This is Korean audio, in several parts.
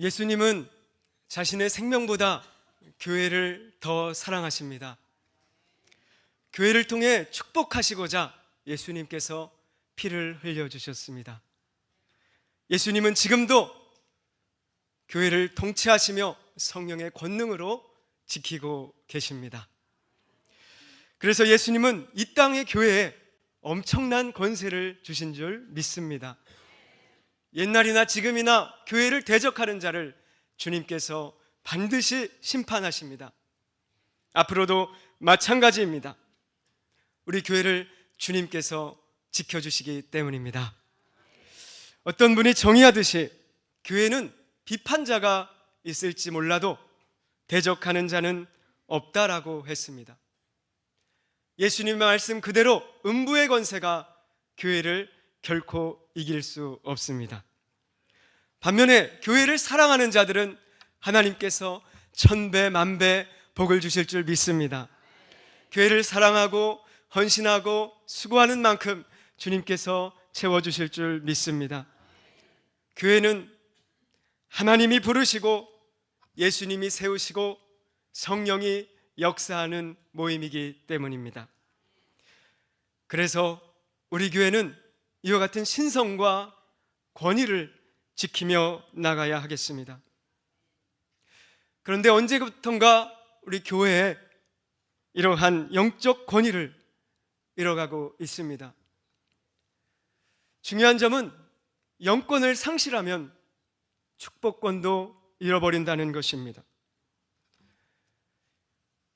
예수님은 자신의 생명보다 교회를 더 사랑하십니다. 교회를 통해 축복하시고자 예수님께서 피를 흘려주셨습니다. 예수님은 지금도 교회를 통치하시며 성령의 권능으로 지키고 계십니다. 그래서 예수님은 이 땅의 교회에 엄청난 권세를 주신 줄 믿습니다. 옛날이나 지금이나 교회를 대적하는 자를 주님께서 반드시 심판하십니다. 앞으로도 마찬가지입니다. 우리 교회를 주님께서 지켜주시기 때문입니다. 어떤 분이 정의하듯이 교회는 비판자가 있을지 몰라도 대적하는 자는 없다라고 했습니다. 예수님의 말씀 그대로 음부의 권세가 교회를 결코 이길 수 없습니다. 반면에 교회를 사랑하는 자들은 하나님께서 천배 만배 복을 주실 줄 믿습니다. 교회를 사랑하고 헌신하고 수고하는 만큼 주님께서 채워주실 줄 믿습니다. 교회는 하나님이 부르시고 예수님이 세우시고 성령이 역사하는 모임이기 때문입니다. 그래서 우리 교회는 이와 같은 신성과 권위를 지키며 나가야 하겠습니다. 그런데 언제부턴가 우리 교회에 이러한 영적 권위를 잃어가고 있습니다. 중요한 점은 영권을 상실하면 축복권도 잃어버린다는 것입니다.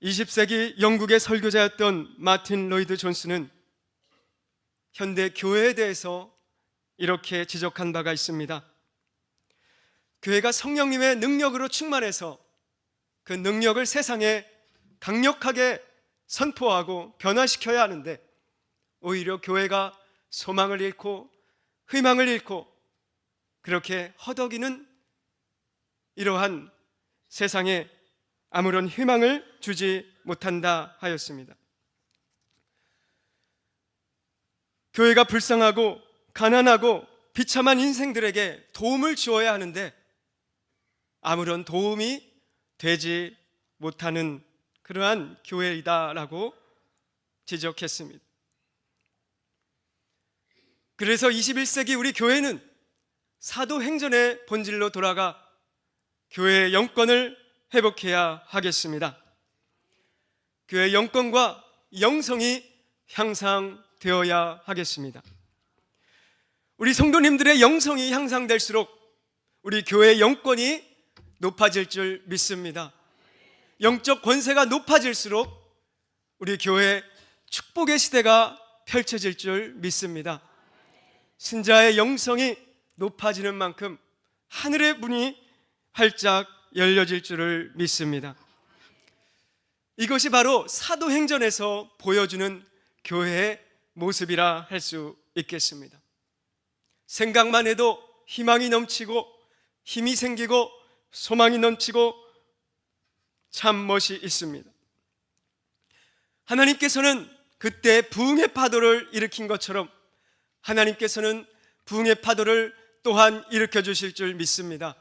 20세기 영국의 설교자였던 마틴 로이드 존스는 현대 교회에 대해서 이렇게 지적한 바가 있습니다. 교회가 성령님의 능력으로 충만해서 그 능력을 세상에 강력하게 선포하고 변화시켜야 하는데 오히려 교회가 소망을 잃고 희망을 잃고 그렇게 허덕이는 이러한 세상에 아무런 희망을 주지 못한다 하였습니다. 교회가 불쌍하고 가난하고 비참한 인생들에게 도움을 주어야 하는데 아무런 도움이 되지 못하는 그러한 교회이다라고 지적했습니다. 그래서 21세기 우리 교회는 사도행전의 본질로 돌아가 교회의 영권을 회복해야 하겠습니다. 교회의 영권과 영성이 향상되어야 하겠습니다. 우리 성도님들의 영성이 향상될수록 우리 교회의 영권이 높아질 줄 믿습니다. 영적 권세가 높아질수록 우리 교회의 축복의 시대가 펼쳐질 줄 믿습니다. 신자의 영성이 높아지는 만큼 하늘의 문이 활짝 열려질 줄을 믿습니다. 이것이 바로 사도행전에서 보여주는 교회의 모습이라 할 수 있겠습니다. 생각만 해도 희망이 넘치고 힘이 생기고 소망이 넘치고 참 멋이 있습니다. 하나님께서는 그때 부흥의 파도를 일으킨 것처럼 하나님께서는 부흥의 파도를 또한 일으켜 주실 줄 믿습니다.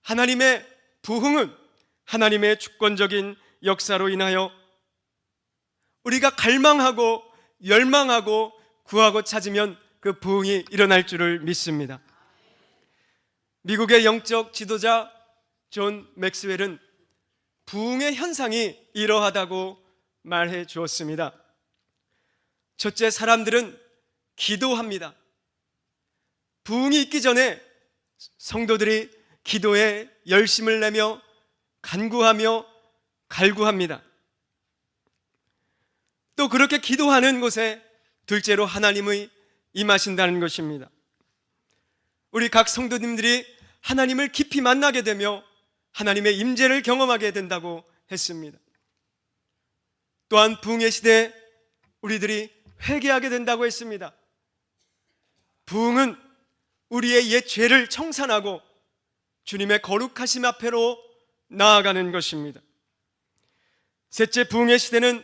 하나님의 부흥은 하나님의 주권적인 역사로 인하여 우리가 갈망하고 열망하고 구하고 찾으면 그 부흥이 일어날 줄을 믿습니다. 미국의 영적 지도자 존 맥스웰은 부흥의 현상이 이러하다고 말해 주었습니다. 첫째, 사람들은 기도합니다. 부흥이 있기 전에 성도들이 기도에 열심을 내며 간구하며 갈구합니다. 또 그렇게 기도하는 곳에 둘째로 하나님의 임하신다는 것입니다. 우리 각 성도님들이 하나님을 깊이 만나게 되며 하나님의 임재를 경험하게 된다고 했습니다. 또한 부흥의 시대에 우리들이 회개하게 된다고 했습니다. 부흥은 우리의 옛 죄를 청산하고 주님의 거룩하심 앞에로 나아가는 것입니다. 셋째, 부흥의 시대는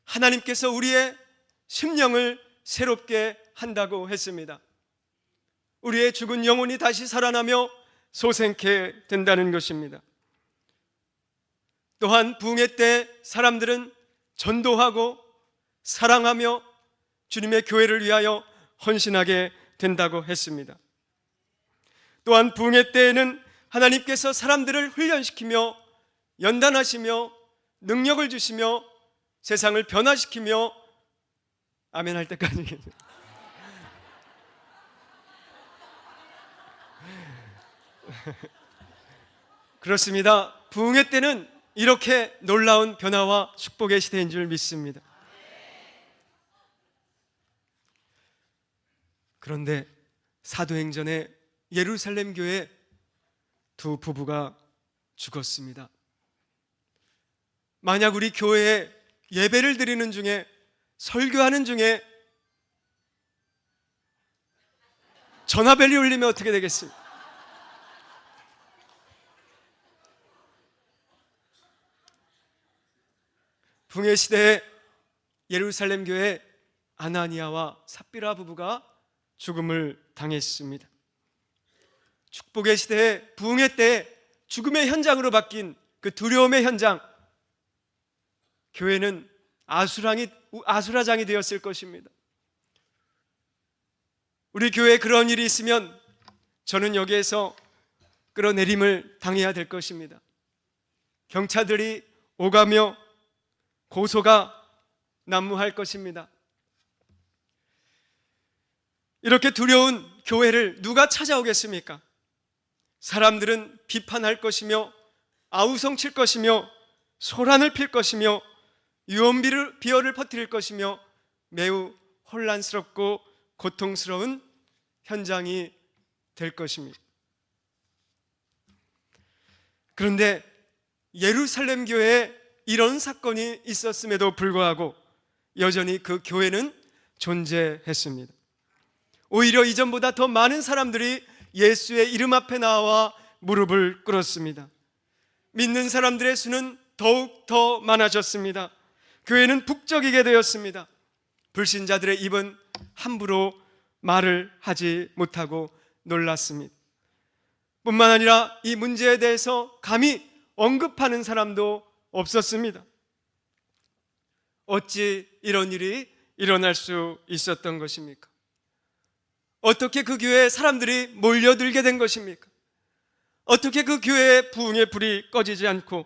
하나님께서 우리의 심령을 새롭게 한다고 했습니다. 우리의 죽은 영혼이 다시 살아나며 소생케 된다는 것입니다. 또한 부흥회 때 사람들은 전도하고 사랑하며 주님의 교회를 위하여 헌신하게 된다고 했습니다. 또한 부흥회 때에는 하나님께서 사람들을 훈련시키며 연단하시며 능력을 주시며 세상을 변화시키며 아멘 할 때까지 그렇습니다. 부흥회 때는 이렇게 놀라운 변화와 축복의 시대인 줄 믿습니다. 그런데 사도행전에 예루살렘 교회 두 부부가 죽었습니다. 만약 우리 교회에 예배를 드리는 중에 설교하는 중에 전화벨이 울리면 어떻게 되겠습니까? 부흥회 시대에 예루살렘 교회 아나니아와 삽비라 부부가 죽음을 당했습니다. 축복의 시대에 부흥회 때 죽음의 현장으로 바뀐 그 두려움의 현장, 교회는 아수라장이 되었을 것입니다. 우리 교회에 그런 일이 있으면 저는 여기에서 끌어내림을 당해야 될 것입니다. 경찰들이 오가며 고소가 난무할 것입니다. 이렇게 두려운 교회를 누가 찾아오겠습니까? 사람들은 비판할 것이며 아우성칠 것이며 소란을 필 것이며 유언비어를 퍼뜨릴 것이며 매우 혼란스럽고 고통스러운 현장이 될 것입니다. 그런데 예루살렘 교회에 이런 사건이 있었음에도 불구하고 여전히 그 교회는 존재했습니다. 오히려 이전보다 더 많은 사람들이 예수의 이름 앞에 나와 무릎을 꿇었습니다. 믿는 사람들의 수는 더욱 더 많아졌습니다. 교회는 북적이게 되었습니다. 불신자들의 입은 함부로 말을 하지 못하고 놀랐습니다. 뿐만 아니라 이 문제에 대해서 감히 언급하는 사람도 없었습니다. 어찌 이런 일이 일어날 수 있었던 것입니까? 어떻게 그 교회에 사람들이 몰려들게 된 것입니까? 어떻게 그 교회의 부흥의 불이 꺼지지 않고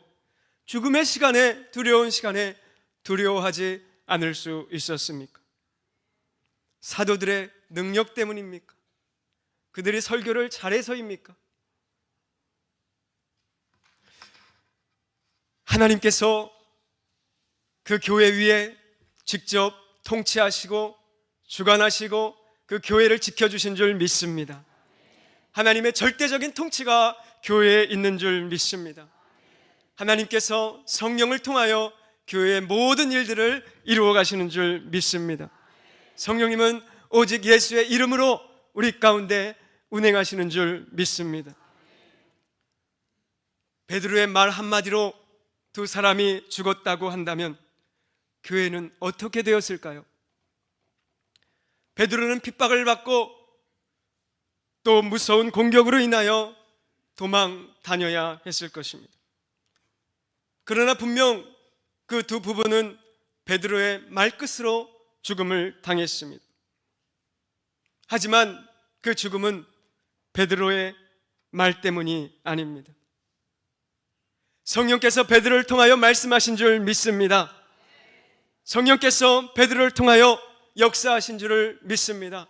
죽음의 시간에, 두려운 시간에 두려워하지 않을 수 있었습니까? 사도들의 능력 때문입니까? 그들이 설교를 잘해서입니까? 하나님께서 그 교회 위에 직접 통치하시고 주관하시고 그 교회를 지켜주신 줄 믿습니다. 하나님의 절대적인 통치가 교회에 있는 줄 믿습니다. 하나님께서 성령을 통하여 교회의 모든 일들을 이루어 가시는 줄 믿습니다. 성령님은 오직 예수의 이름으로 우리 가운데 운행하시는 줄 믿습니다. 베드로의 말 한마디로 두 사람이 죽었다고 한다면 교회는 어떻게 되었을까요? 베드로는 핍박을 받고 또 무서운 공격으로 인하여 도망 다녀야 했을 것입니다. 그러나 분명 그 두 부부는 베드로의 말끝으로 죽음을 당했습니다. 하지만 그 죽음은 베드로의 말 때문이 아닙니다. 성령께서 베드로를 통하여 말씀하신 줄 믿습니다. 성령께서 베드로를 통하여 역사하신 줄을 믿습니다.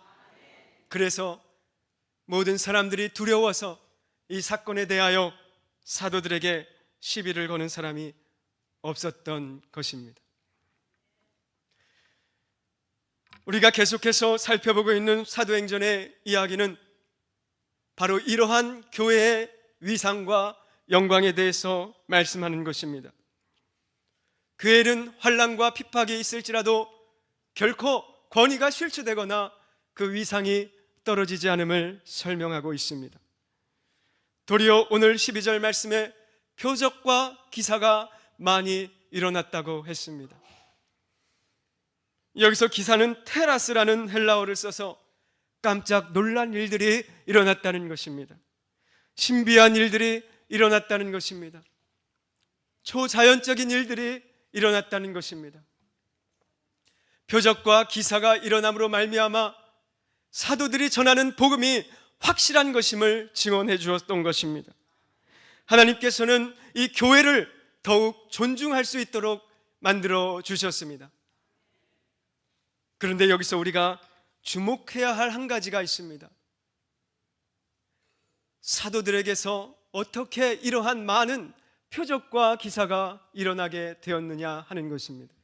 그래서 모든 사람들이 두려워서 이 사건에 대하여 사도들에게 시비를 거는 사람이 없었던 것입니다. 우리가 계속해서 살펴보고 있는 사도행전의 이야기는 바로 이러한 교회의 위상과 영광에 대해서 말씀하는 것입니다. 교회는 환난과 핍박이 있을지라도 결코 권위가 실추되거나 그 위상이 떨어지지 않음을 설명하고 있습니다. 도리어 오늘 12절 말씀에 표적과 기사가 많이 일어났다고 했습니다. 여기서 기사는 테라스라는 헬라어를 써서 깜짝 놀란 일들이 일어났다는 것입니다. 신비한 일들이 일어났다는 것입니다. 초자연적인 일들이 일어났다는 것입니다. 표적과 기사가 일어남으로 말미암아 사도들이 전하는 복음이 확실한 것임을 증언해 주었던 것입니다. 하나님께서는 이 교회를 더욱 존중할 수 있도록 만들어 주셨습니다. 그런데 여기서 우리가 주목해야 할 한 가지가 있습니다. 사도들에게서 어떻게 이러한 많은 표적과 기사가 일어나게 되었느냐 하는 것입니다.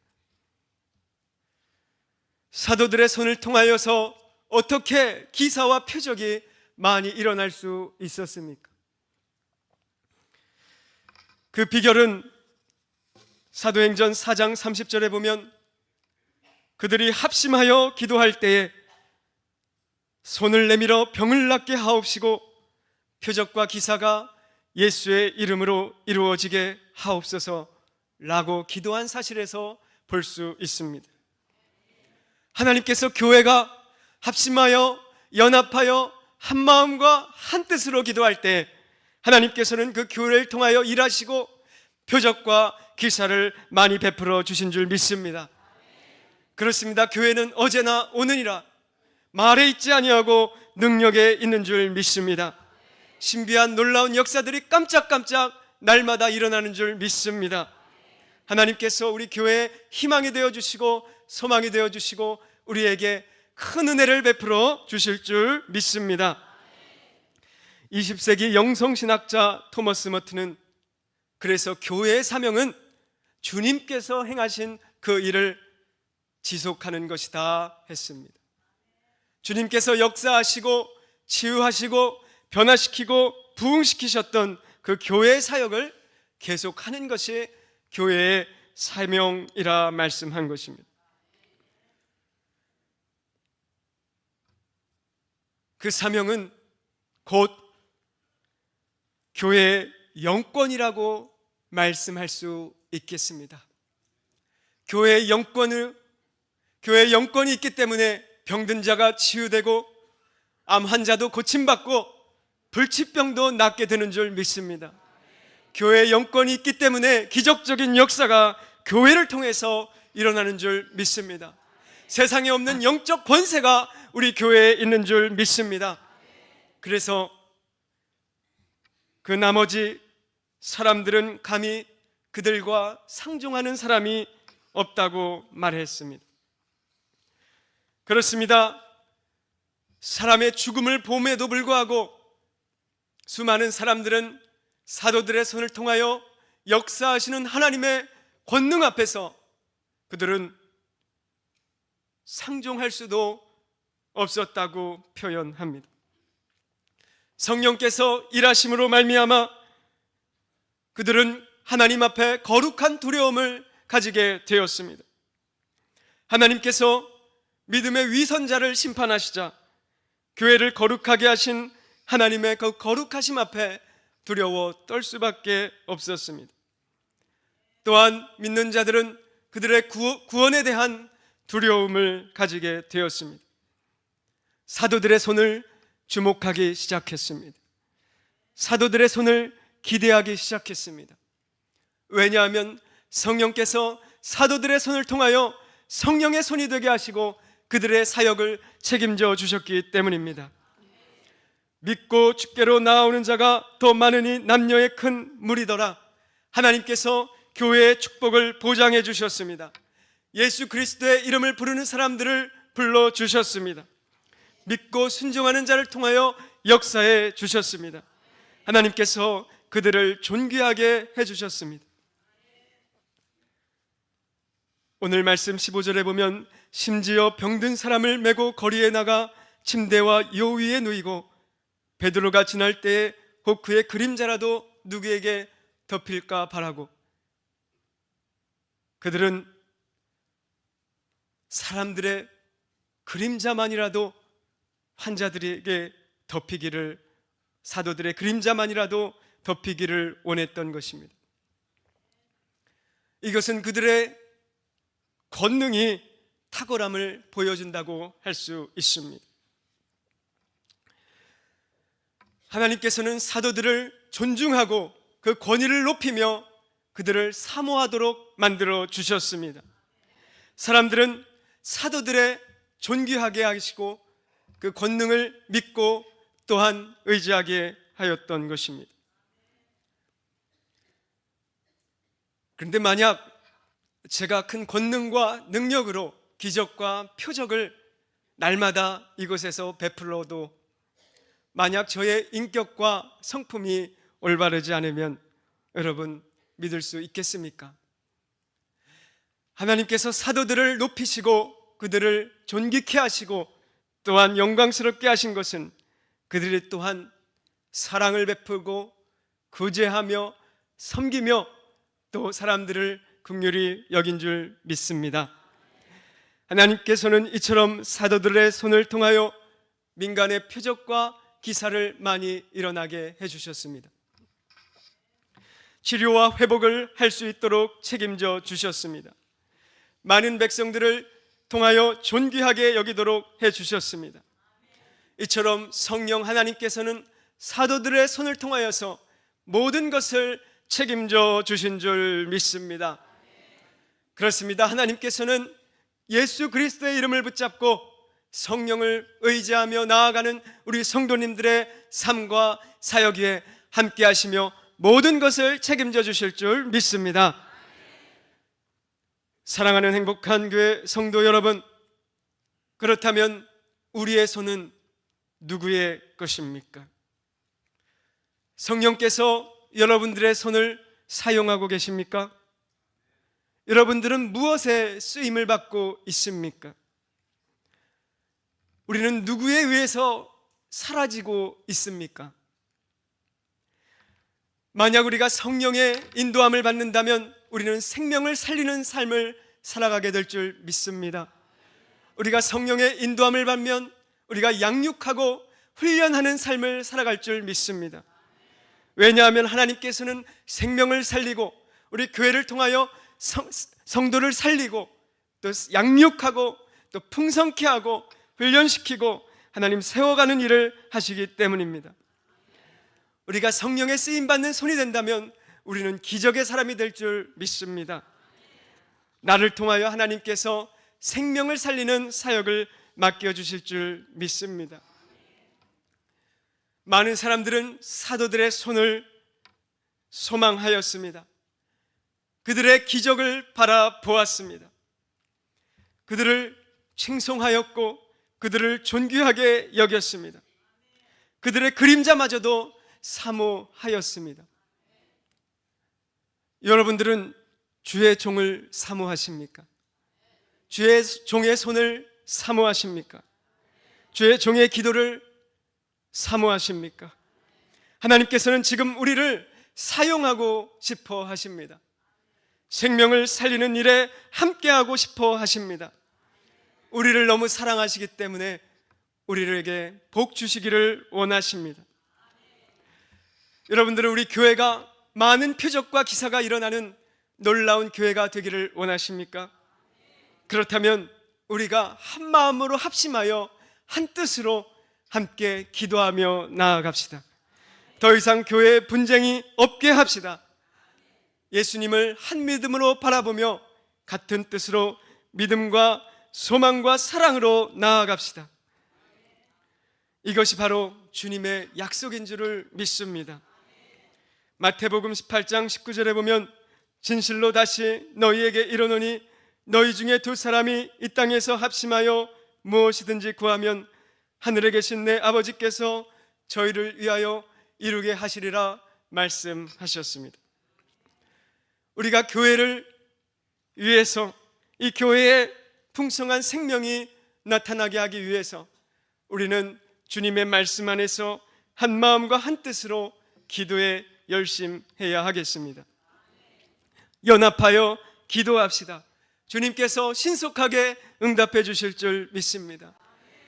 사도들의 손을 통하여서 어떻게 기사와 표적이 많이 일어날 수 있었습니까? 그 비결은 사도행전 4장 30절에 보면 그들이 합심하여 기도할 때에 손을 내밀어 병을 낫게 하옵시고 표적과 기사가 예수의 이름으로 이루어지게 하옵소서라고 기도한 사실에서 볼 수 있습니다. 하나님께서 교회가 합심하여 연합하여 한 마음과 한 뜻으로 기도할 때 하나님께서는 그 교회를 통하여 일하시고 표적과 기사를 많이 베풀어 주신 줄 믿습니다. 그렇습니다. 교회는 어제나 오느니라 말에 있지 아니하고 능력에 있는 줄 믿습니다. 신비한 놀라운 역사들이 깜짝깜짝 날마다 일어나는 줄 믿습니다. 하나님께서 우리 교회에 희망이 되어주시고 소망이 되어주시고 우리에게 큰 은혜를 베풀어 주실 줄 믿습니다. 20세기 영성신학자 토머스 머튼은 그래서 교회의 사명은 주님께서 행하신 그 일을 지속하는 것이다 했습니다. 주님께서 역사하시고 치유하시고 변화시키고 부흥시키셨던 그 교회의 사역을 계속하는 것이 교회의 사명이라 말씀한 것입니다. 그 사명은 곧 교회의 영권이라고 말씀할 수 있겠습니다. 교회의 영권이 있기 때문에 병든 자가 치유되고 암 환자도 고침받고 불치병도 낫게 되는 줄 믿습니다. 교회의 영권이 있기 때문에 기적적인 역사가 교회를 통해서 일어나는 줄 믿습니다. 세상에 없는 영적 권세가 우리 교회에 있는 줄 믿습니다. 그래서 그 나머지 사람들은 감히 그들과 상종하는 사람이 없다고 말했습니다. 그렇습니다. 사람의 죽음을 봄에도 불구하고 수많은 사람들은 사도들의 손을 통하여 역사하시는 하나님의 권능 앞에서 그들은 상종할 수도 없었다고 표현합니다. 성령께서 일하심으로 말미암아 그들은 하나님 앞에 거룩한 두려움을 가지게 되었습니다. 하나님께서 믿음의 위선자를 심판하시자 교회를 거룩하게 하신 하나님의 그 거룩하심 앞에 두려워 떨 수밖에 없었습니다. 또한 믿는 자들은 그들의 구원에 대한 두려움을 가지게 되었습니다. 사도들의 손을 주목하기 시작했습니다. 사도들의 손을 기대하기 시작했습니다. 왜냐하면 성령께서 사도들의 손을 통하여 성령의 손이 되게 하시고 그들의 사역을 책임져 주셨기 때문입니다. 믿고 주께로 나아오는 자가 더 많으니 남녀의 큰 무리더라. 하나님께서 교회의 축복을 보장해 주셨습니다. 예수 그리스도의 이름을 부르는 사람들을 불러주셨습니다. 믿고 순종하는 자를 통하여 역사해 주셨습니다. 하나님께서 그들을 존귀하게 해주셨습니다. 오늘 말씀 15절에 보면 심지어 병든 사람을 메고 거리에 나가 침대와 요 위에 누이고 베드로가 지날 때에 혹 그의 그림자라도 누구에게 덮일까 바라고 그들은 사람들의 그림자만이라도 환자들에게 덮이기를 사도들의 그림자만이라도 덮이기를 원했던 것입니다. 이것은 그들의 권능이 탁월함을 보여준다고 할 수 있습니다. 하나님께서는 사도들을 존중하고 그 권위를 높이며 그들을 사모하도록 만들어 주셨습니다. 사람들은 사도들의 존귀하게 하시고 그 권능을 믿고 또한 의지하게 하였던 것입니다. 그런데 만약 제가 큰 권능과 능력으로 기적과 표적을 날마다 이곳에서 베풀어도 만약 저의 인격과 성품이 올바르지 않으면 여러분 믿을 수 있겠습니까? 하나님께서 사도들을 높이시고 그들을 존귀케 하시고 또한 영광스럽게 하신 것은 그들이 또한 사랑을 베풀고 구제하며 섬기며 또 사람들을 긍휼히 여긴 줄 믿습니다. 하나님께서는 이처럼 사도들의 손을 통하여 민간의 표적과 기사를 많이 일어나게 해주셨습니다. 치료와 회복을 할 수 있도록 책임져 주셨습니다. 많은 백성들을 통하여 존귀하게 여기도록 해주셨습니다. 이처럼 성령 하나님께서는 사도들의 손을 통하여서 모든 것을 책임져 주신 줄 믿습니다. 그렇습니다. 하나님께서는 예수 그리스도의 이름을 붙잡고 성령을 의지하며 나아가는 우리 성도님들의 삶과 사역 위에 함께 하시며 모든 것을 책임져 주실 줄 믿습니다. 사랑하는 행복한 교회 성도 여러분, 그렇다면 우리의 손은 누구의 것입니까? 성령께서 여러분들의 손을 사용하고 계십니까? 여러분들은 무엇에 쓰임을 받고 있습니까? 우리는 누구에 의해서 사라지고 있습니까? 만약 우리가 성령의 인도함을 받는다면 우리는 생명을 살리는 삶을 살아가게 될 줄 믿습니다. 우리가 성령의 인도함을 받으면 우리가 양육하고 훈련하는 삶을 살아갈 줄 믿습니다. 왜냐하면 하나님께서는 생명을 살리고 우리 교회를 통하여 성도를 살리고 또 양육하고 또 풍성케 하고 훈련시키고 하나님 세워가는 일을 하시기 때문입니다. 우리가 성령의 쓰임받는 손이 된다면 우리는 기적의 사람이 될 줄 믿습니다. 나를 통하여 하나님께서 생명을 살리는 사역을 맡겨주실 줄 믿습니다. 많은 사람들은 사도들의 손을 소망하였습니다. 그들의 기적을 바라보았습니다. 그들을 칭송하였고 그들을 존귀하게 여겼습니다. 그들의 그림자마저도 사모하였습니다. 여러분들은 주의 종을 사모하십니까? 주의 종의 손을 사모하십니까? 주의 종의 기도를 사모하십니까? 하나님께서는 지금 우리를 사용하고 싶어 하십니다. 생명을 살리는 일에 함께하고 싶어 하십니다. 우리를 너무 사랑하시기 때문에 우리에게 복 주시기를 원하십니다. 여러분들은 우리 교회가 많은 표적과 기사가 일어나는 놀라운 교회가 되기를 원하십니까? 그렇다면 우리가 한 마음으로 합심하여 한 뜻으로 함께 기도하며 나아갑시다. 더 이상 교회의 분쟁이 없게 합시다. 예수님을 한 믿음으로 바라보며 같은 뜻으로 믿음과 소망과 사랑으로 나아갑시다. 이것이 바로 주님의 약속인 줄을 믿습니다. 마태복음 18장 19절에 보면 진실로 다시 너희에게 이르노니 너희 중에 두 사람이 이 땅에서 합심하여 무엇이든지 구하면 하늘에 계신 내 아버지께서 저희를 위하여 이루게 하시리라 말씀하셨습니다. 우리가 교회를 위해서 이 교회의 풍성한 생명이 나타나게 하기 위해서 우리는 주님의 말씀 안에서 한 마음과 한 뜻으로 기도에 열심해야 하겠습니다. 연합하여 기도합시다. 주님께서 신속하게 응답해 주실 줄 믿습니다.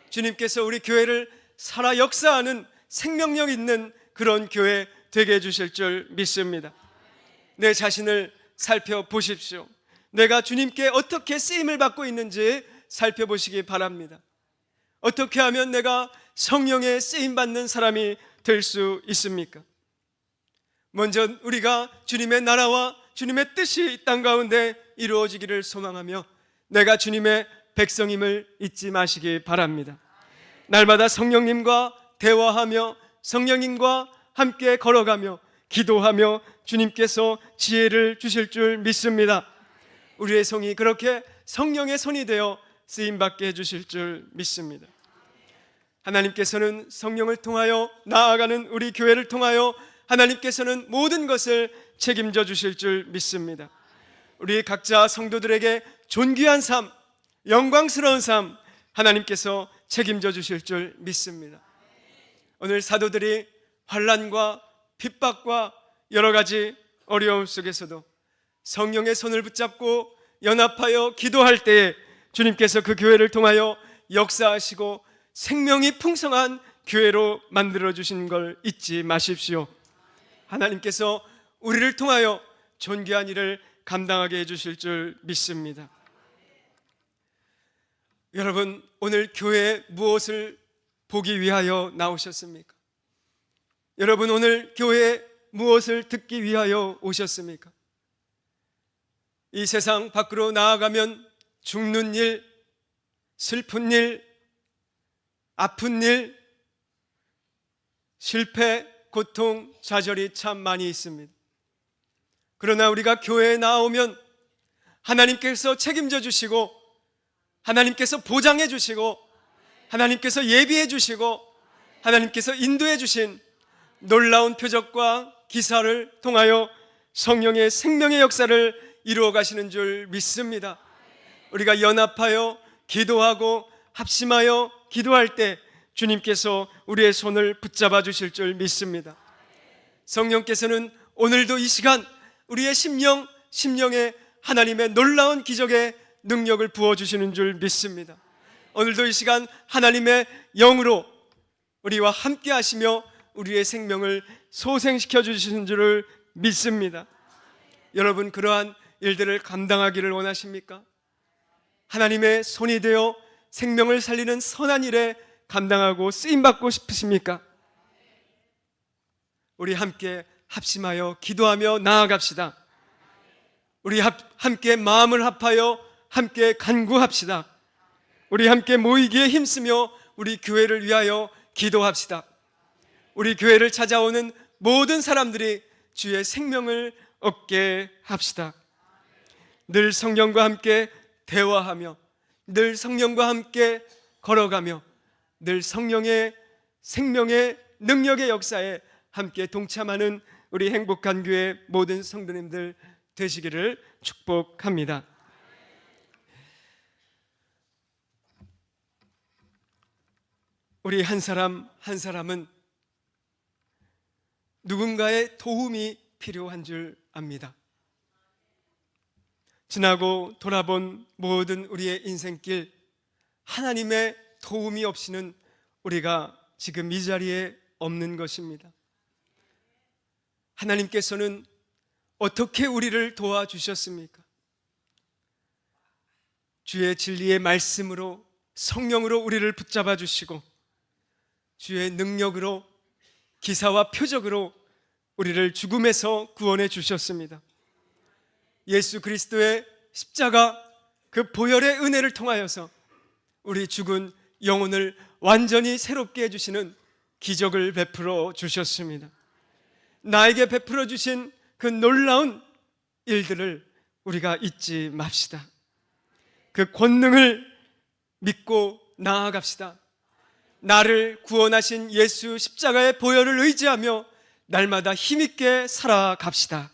주님께서 우리 교회를 살아 역사하는 생명력 있는 그런 교회 되게 해주실 줄 믿습니다. 내 자신을 살펴보십시오. 내가 주님께 어떻게 쓰임을 받고 있는지 살펴보시기 바랍니다. 어떻게 하면 내가 성령의 쓰임받는 사람이 될 수 있습니까? 먼저 우리가 주님의 나라와 주님의 뜻이 이 땅 가운데 이루어지기를 소망하며 내가 주님의 백성임을 잊지 마시기 바랍니다. 날마다 성령님과 대화하며 성령님과 함께 걸어가며 기도하며 주님께서 지혜를 주실 줄 믿습니다. 우리의 손이 그렇게 성령의 손이 되어 쓰임받게 해주실 줄 믿습니다. 하나님께서는 성령을 통하여 나아가는 우리 교회를 통하여 하나님께서는 모든 것을 책임져 주실 줄 믿습니다. 우리 각자 성도들에게 존귀한 삶, 영광스러운 삶 하나님께서 책임져 주실 줄 믿습니다. 오늘 사도들이 환난과 핍박과 여러 가지 어려움 속에서도 성령의 손을 붙잡고 연합하여 기도할 때에 주님께서 그 교회를 통하여 역사하시고 생명이 풍성한 교회로 만들어주신 걸 잊지 마십시오. 하나님께서 우리를 통하여 존귀한 일을 감당하게 해주실 줄 믿습니다. 여러분, 오늘 교회에 무엇을 보기 위하여 나오셨습니까? 여러분, 오늘 교회에 무엇을 듣기 위하여 오셨습니까? 이 세상 밖으로 나아가면 죽는 일, 슬픈 일, 아픈 일, 실패, 고통, 좌절이 참 많이 있습니다. 그러나 우리가 교회에 나오면 하나님께서 책임져 주시고 하나님께서 보장해 주시고 하나님께서 예비해 주시고 하나님께서 인도해 주신 놀라운 표적과 기사를 통하여 성령의 생명의 역사를 이루어 가시는 줄 믿습니다. 우리가 연합하여 기도하고 합심하여 기도할 때 주님께서 우리의 손을 붙잡아 주실 줄 믿습니다. 성령께서는 오늘도 이 시간 우리의 심령에 하나님의 놀라운 기적의 능력을 부어주시는 줄 믿습니다. 오늘도 이 시간 하나님의 영으로 우리와 함께 하시며 우리의 생명을 소생시켜 주시는 줄을 믿습니다. 여러분, 그러한 일들을 감당하기를 원하십니까? 하나님의 손이 되어 생명을 살리는 선한 일에 감당하고 쓰임받고 싶으십니까? 우리 함께 합심하여 기도하며 나아갑시다. 우리 함께 마음을 합하여 함께 간구합시다. 우리 함께 모이기에 힘쓰며 우리 교회를 위하여 기도합시다. 우리 교회를 찾아오는 모든 사람들이 주의 생명을 얻게 합시다. 늘 성령과 함께 대화하며 늘 성령과 함께 걸어가며 늘 성령의 생명의 능력의 역사에 함께 동참하는 우리 행복한 교회 모든 성도님들 되시기를 축복합니다. 우리 한 사람 한 사람은 누군가의 도움이 필요한 줄 압니다. 지나고 돌아본 모든 우리의 인생길, 하나님의 도움이 없이는 우리가 지금 이 자리에 없는 것입니다. 하나님께서는 어떻게 우리를 도와주셨습니까? 주의 진리의 말씀으로, 성령으로 우리를 붙잡아 주시고 주의 능력으로, 기사와 표적으로 우리를 죽음에서 구원해 주셨습니다. 예수 그리스도의 십자가 그 보혈의 은혜를 통하여서 우리 죽은 영혼을 완전히 새롭게 해주시는 기적을 베풀어 주셨습니다. 나에게 베풀어 주신 그 놀라운 일들을 우리가 잊지 맙시다. 그 권능을 믿고 나아갑시다. 나를 구원하신 예수 십자가의 보혈을 의지하며 날마다 힘있게 살아갑시다.